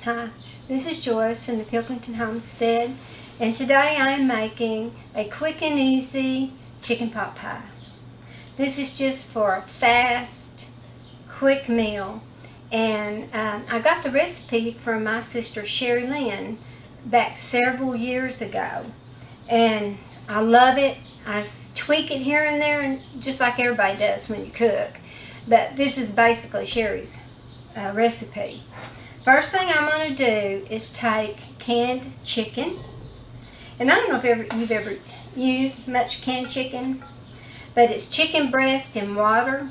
Hi, this is Joyce from the Pilkington Homestead, and today I am making a quick and easy chicken pot pie. This is just for a fast, quick meal, and I got the recipe from my sister Sherry Lynn back several years ago, and I love it. I tweak it here and there, and just like everybody does when you cook, but this is basically Sherry's recipe. First thing I'm going to do is take canned chicken, and I don't know if you've ever used much canned chicken, but it's chicken breast in water,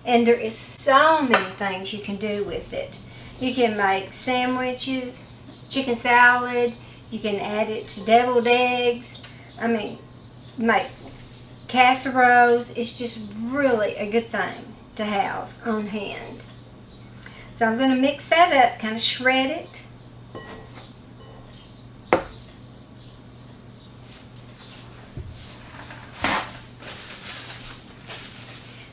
and there is so many things you can do with it. You can make sandwiches, chicken salad, you can add it to deviled eggs, make casseroles. It's just really a good thing to have on hand. So I'm going to mix that up, kind of shred it.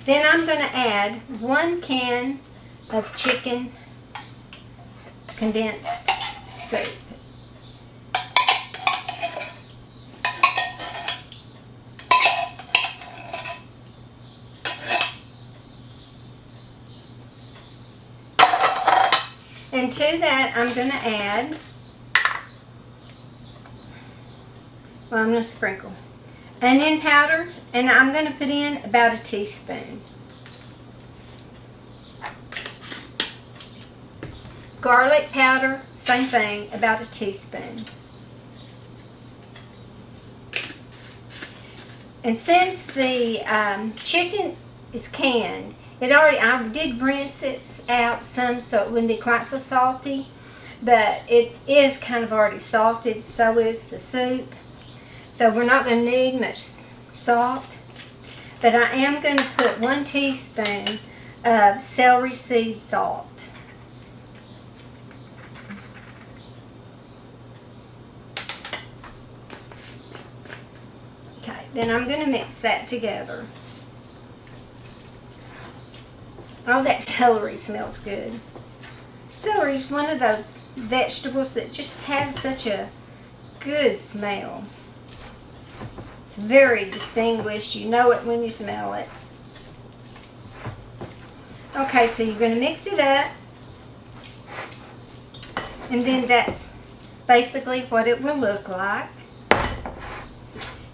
Then I'm going to add 1 can of chicken condensed soup. And to that, I'm going to add, I'm going to sprinkle onion powder, and I'm going to put in about a teaspoon. Garlic powder, same thing, about a teaspoon. And since the chicken is canned, I did rinse it out some so it wouldn't be quite so salty, but it is kind of already salted, so is the soup. So we're not going to need much salt, but I am going to put 1 teaspoon of celery seed salt. Okay, then I'm going to mix that together. Oh, that celery smells good. Celery is one of those vegetables that just have such a good smell. It's very distinguished. You know it when you smell it. Okay, so you're going to mix it up. And then that's basically what it will look like.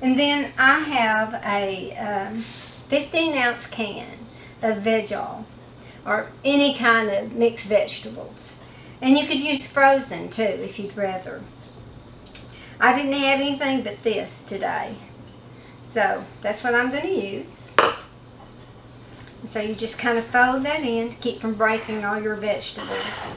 And then I have a 15-ounce can of veggies, or any kind of mixed vegetables. And you could use frozen too if you'd rather. I didn't have anything but this today, so that's what I'm going to use. And so you just kind of fold that in to keep from breaking all your vegetables.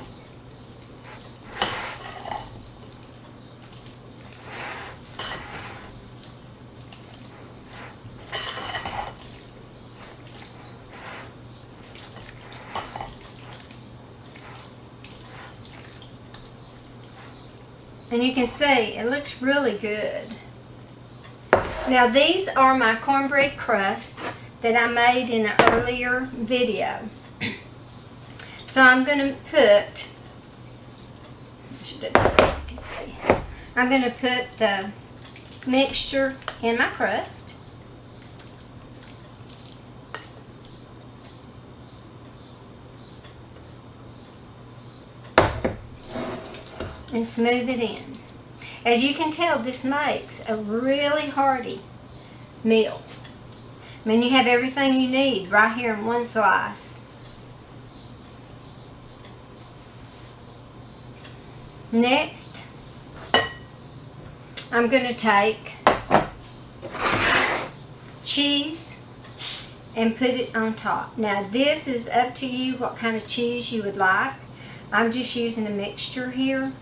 And you can see it looks really good. Now these are my cornbread crust that I made in an earlier video. So I'm going to put, I'm going to put the mixture in my crust. And smooth it in. As you can tell, this makes a really hearty meal. I mean, you have everything you need right here in one slice. Next, I'm going to take cheese and put it on top. Now this is up to you what kind of cheese you would like. I'm just using a mixture here.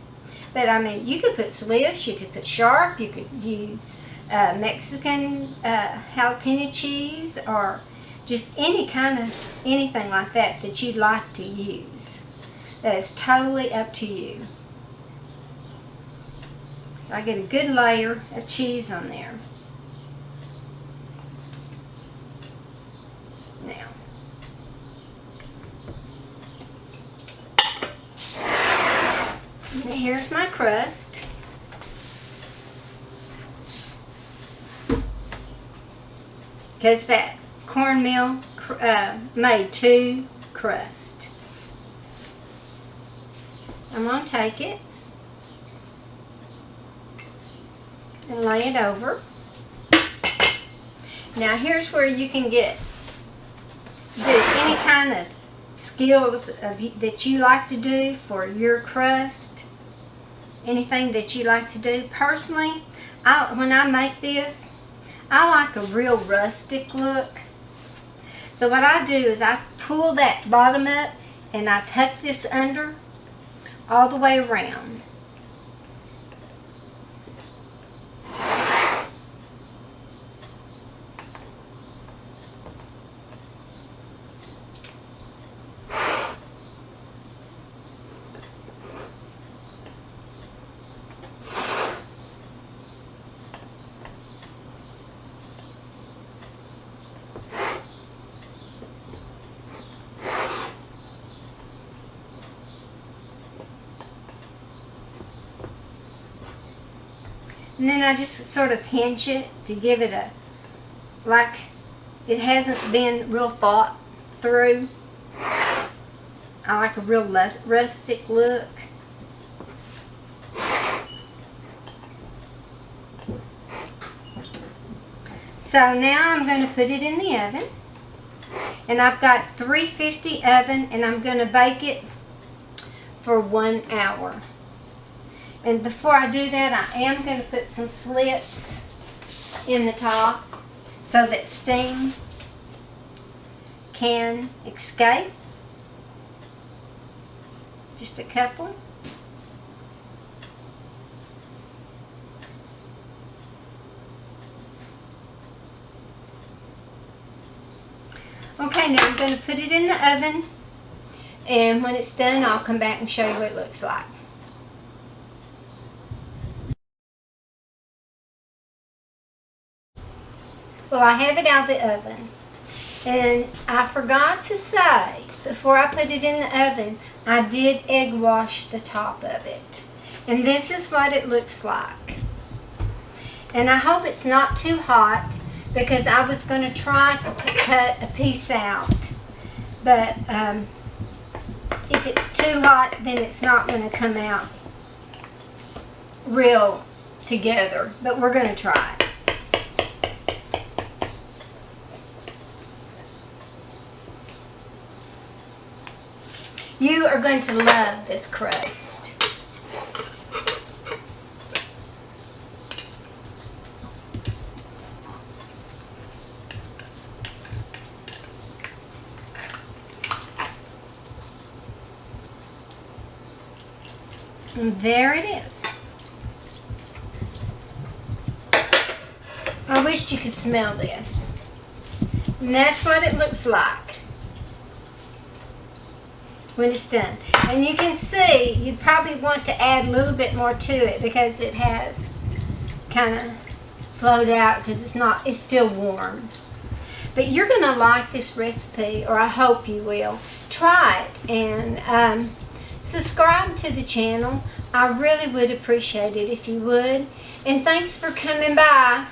But I mean, you could put Swiss, you could put Sharp, you could use Mexican jalapeno cheese, or just anything like that that you'd like to use. That is totally up to you. So I get a good layer of cheese on there. Now, And here's my crust. Because that cornmeal made 2 crusts. I'm going to take it and lay it over. Now here's where you can do any kind of skills that you like to do for your crust. Anything that you like to do. Personally, when I make this, I like a real rustic look. So what I do is I pull that bottom up and I tuck this under all the way around. And then I just sort of pinch it to give it like it hasn't been real thought through. I like a real rustic look. So now I'm going to put it in the oven. And I've got 350 oven, and I'm going to bake it for 1 hour. And before I do that, I am going to put some slits in the top so that steam can escape. Just a couple. Okay, now I'm going to put it in the oven, and when it's done, I'll come back and show you what it looks like. Well, I have it out of the oven, and I forgot to say, before I put it in the oven, I did egg wash the top of it. And this is what it looks like. And I hope it's not too hot, because I was going to try to cut a piece out. But if it's too hot, then it's not going to come out real together. But we're going to try it. You are going to love this crust. And there it is. I wish you could smell this. And that's what it looks like when it's done. And you can see, you probably want to add a little bit more to it because it has kind of flowed out because it's still warm. But you're going to like this recipe, or I hope you will. Try it and subscribe to the channel. I really would appreciate it if you would. And thanks for coming by.